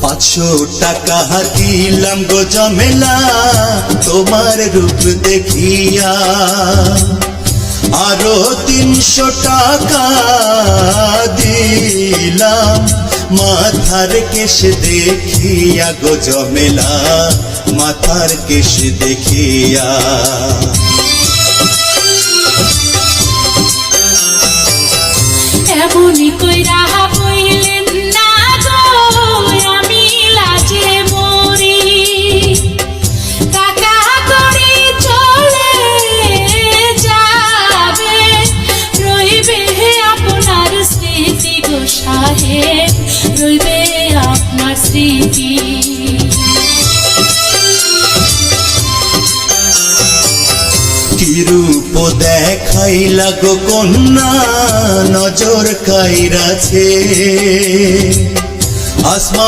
500 টাকা দিলাম গো জমেলা তোমার রূপ দেখিয়া, আরো 300 টাকা দিলাম মাথার কেশ দেখিয়া গো জমেলা মাথার কেশ দেখিয়া। এমনি কইরা বইলেন না গো আমি লাজে মরি, টাকা করে চলে যাবে রইবে আপনার স্মৃতি গো সাহেব, রইবে আপনার স্মৃতি। কি রূপ দেখাইলা গো কন্যা নজর কাইরাছে, আসমান